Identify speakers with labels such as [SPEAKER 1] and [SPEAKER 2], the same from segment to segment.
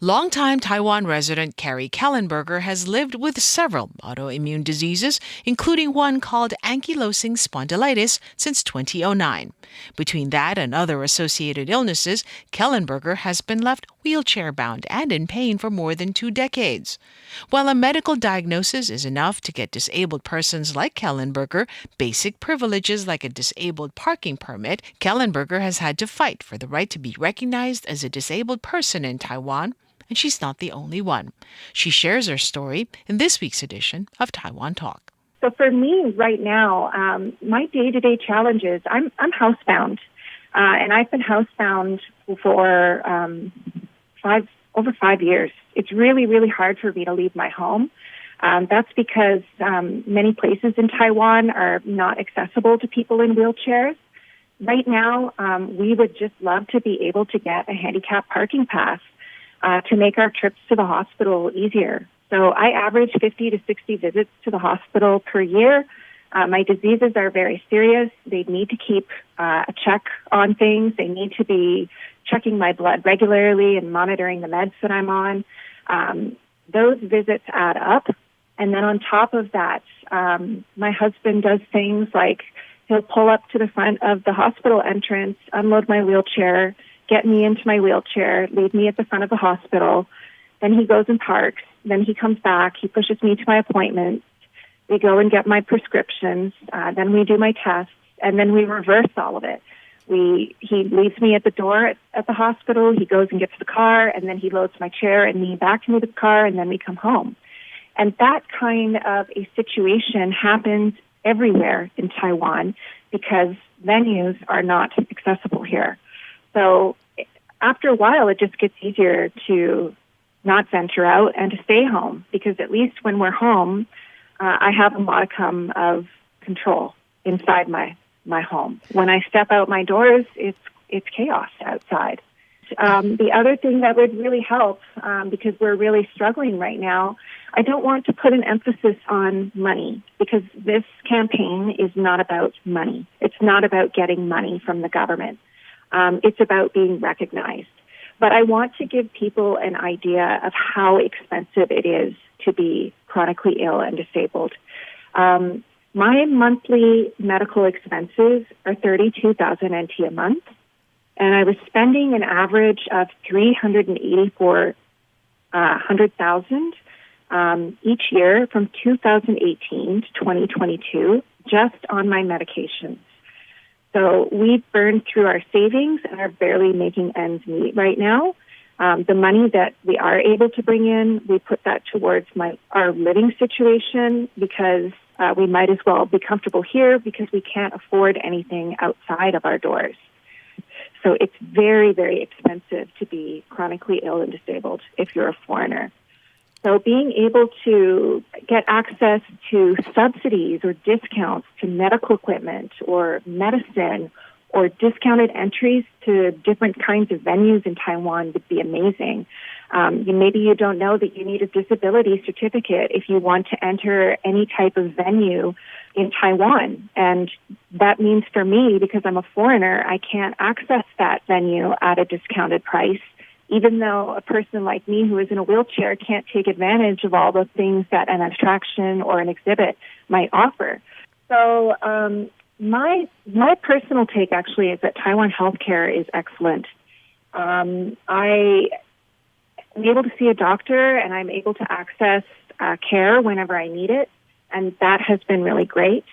[SPEAKER 1] Longtime Taiwan resident Carrie Kellenberger has lived with several autoimmune diseases, including one called ankylosing spondylitis, since 2009. Between that and other associated illnesses, Kellenberger has been left wheelchair-bound and in pain for more than 2 decades. While a medical diagnosis is enough to get disabled persons like Kellenberger basic privileges like a disabled parking permit, Kellenberger has had to fight for the right to be recognized as a disabled person in Taiwan, and she's not the only one. She shares her story in this week's edition of Taiwan Talk.
[SPEAKER 2] So for me right now, my day-to-day challenges, I'm housebound, and I've been housebound for over 5 years. It's really, really hard for me to leave my home. That's because many places in Taiwan are not accessible to people in wheelchairs. Right now, we would just love to be able to get a handicap parking pass to make our trips to the hospital easier. So I average 50 to 60 visits to the hospital per year. My diseases are very serious. They need to keep a check on things. They need to be checking my blood regularly and monitoring the meds that I'm on. Those visits add up. And then on top of that, my husband does things like he'll pull up to the front of the hospital entrance, unload my wheelchair, get me into my wheelchair, leave me at the front of the hospital. Then he goes and parks. Then he comes back. He pushes me to my appointment. We go and get my prescriptions. Then we do my tests. And then we reverse all of it. He leaves me at the door at the hospital. He goes and gets the car. And then he loads my chair and me back into the car. And then we come home. And that kind of a situation happens everywhere in Taiwan because venues are not accessible here. So after a while, it just gets easier to not venture out and to stay home because at least when we're home, I have a modicum of control inside my home. When I step out my doors, it's chaos outside. The other thing that would really help, because we're really struggling right now, I don't want to put an emphasis on money because this campaign is not about money. It's not about getting money from the government. It's about being recognized. But I want to give people an idea of how expensive it is to be chronically ill and disabled. My monthly medical expenses are 32,000 NT a month, and I was spending an average of 384,000 each year from 2018 to 2022 just on my medications. So we've burned through our savings and are barely making ends meet right now. The money that we are able to bring in, we put that towards our living situation because we might as well be comfortable here because we can't afford anything outside of our doors. So it's very, very expensive to be chronically ill and disabled if you're a foreigner. So being able to get access to subsidies or discounts to medical equipment or medicine or discounted entries to different kinds of venues in Taiwan would be amazing. Maybe you don't know that you need a disability certificate if you want to enter any type of venue in Taiwan. And that means for me, because I'm a foreigner, I can't access that venue at a discounted price, even though a person like me who is in a wheelchair can't take advantage of all the things that an attraction or an exhibit might offer. So my personal take actually is that Taiwan healthcare is excellent. I'm able to see a doctor and I'm able to access care whenever I need it, and that has been really great.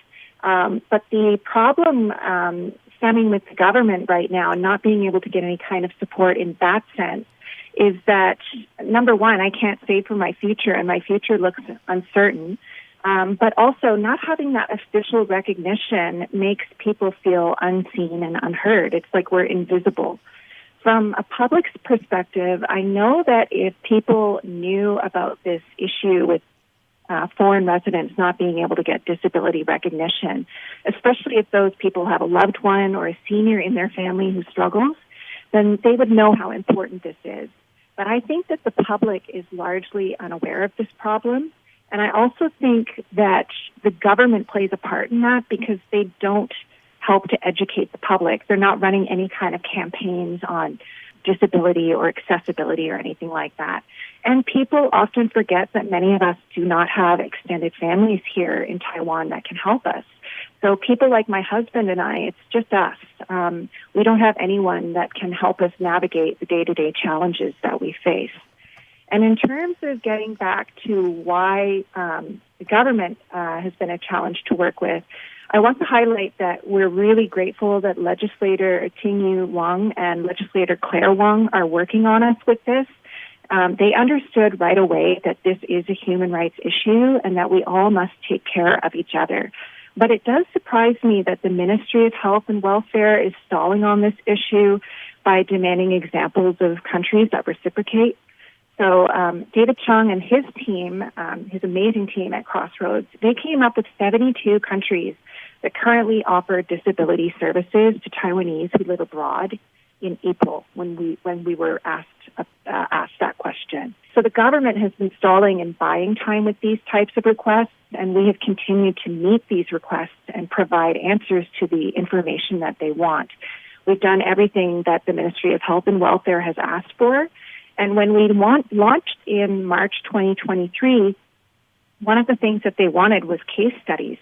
[SPEAKER 2] But the problem stemming with the government right now and not being able to get any kind of support in that sense is that, number one, I can't save for my future and my future looks uncertain. But also not having that official recognition makes people feel unseen and unheard. It's like we're invisible. From a public's perspective, I know that if people knew about this issue with foreign residents not being able to get disability recognition, especially if those people have a loved one or a senior in their family who struggles, then they would know how important this is. But I think that the public is largely unaware of this problem. And I also think that the government plays a part in that because they don't help to educate the public. They're not running any kind of campaigns on disability or accessibility or anything like that. And people often forget that many of us do not have extended families here in Taiwan that can help us. So people like my husband and I, it's just us. We don't have anyone that can help us navigate the day-to-day challenges that we face. And in terms of getting back to why the government has been a challenge to work with, I want to highlight that we're really grateful that Legislator Ting-Yu Wang and Legislator Claire Wang are working on us with this. They understood right away that this is a human rights issue and that we all must take care of each other. But it does surprise me that the Ministry of Health and Welfare is stalling on this issue by demanding examples of countries that reciprocate. So David Chung and his team, his amazing team at Crossroads, they came up with 72 countries that currently offer disability services to Taiwanese who live abroad in April when we were asked that question. So the government has been stalling and buying time with these types of requests, and we have continued to meet these requests and provide answers to the information that they want. We've done everything that the Ministry of Health and Welfare has asked for. And when we launched in March 2023, one of the things that they wanted was case studies.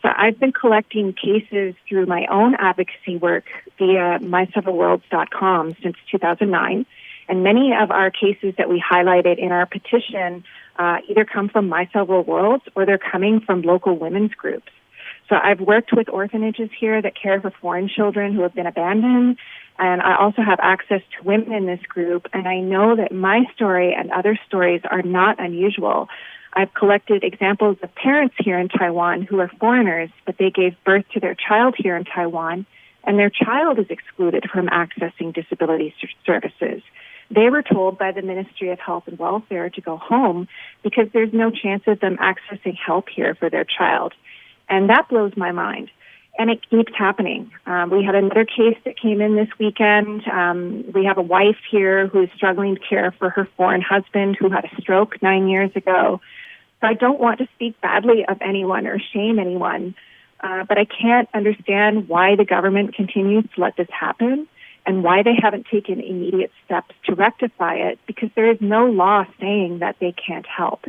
[SPEAKER 2] So I've been collecting cases through my own advocacy work via myseveralworlds.com since 2009. And many of our cases that we highlighted in our petition either come from My Several Worlds or they're coming from local women's groups. So I've worked with orphanages here that care for foreign children who have been abandoned. And I also have access to women in this group. And I know that my story and other stories are not unusual. I've collected examples of parents here in Taiwan who are foreigners, but they gave birth to their child here in Taiwan, and their child is excluded from accessing disability services. They were told by the Ministry of Health and Welfare to go home because there's no chance of them accessing help here for their child. And that blows my mind. And it keeps happening. We had another case that came in this weekend. We have a wife here who is struggling to care for her foreign husband who had a stroke 9 years ago. So I don't want to speak badly of anyone or shame anyone, but I can't understand why the government continues to let this happen and why they haven't taken immediate steps to rectify it, because there is no law saying that they can't help.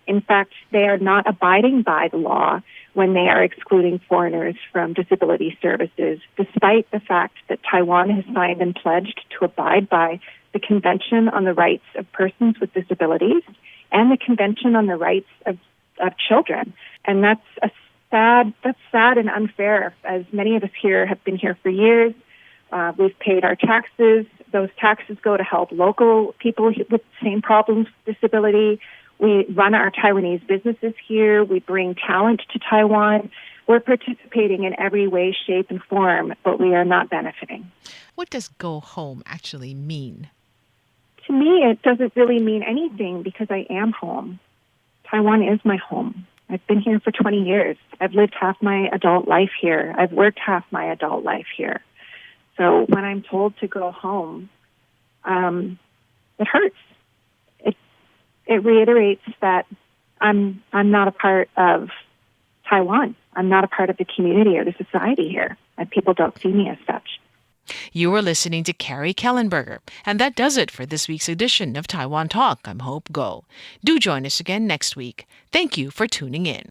[SPEAKER 2] In fact, they are not abiding by the law when they are excluding foreigners from disability services, despite the fact that Taiwan has signed and pledged to abide by the Convention on the Rights of Persons with Disabilities and the Convention on the Rights of Children. And that's sad and unfair, as many of us here have been here for years. We've paid our taxes. Those taxes go to help local people with the same problems with disability. We run our Taiwanese businesses here. We bring talent to Taiwan. We're participating in every way, shape, and form, but we are not benefiting.
[SPEAKER 1] What does go home actually mean?
[SPEAKER 2] To me, it doesn't really mean anything because I am home. Taiwan is my home. I've been here for 20 years. I've lived half my adult life here. I've worked half my adult life here. So when I'm told to go home, it hurts. It reiterates that I'm not a part of Taiwan. I'm not a part of the community or the society here, and people don't see me as such.
[SPEAKER 1] You are listening to Carrie Kellenberger, and that does it for this week's edition of Taiwan Talk. I'm Hope Go. Do join us again next week. Thank you for tuning in.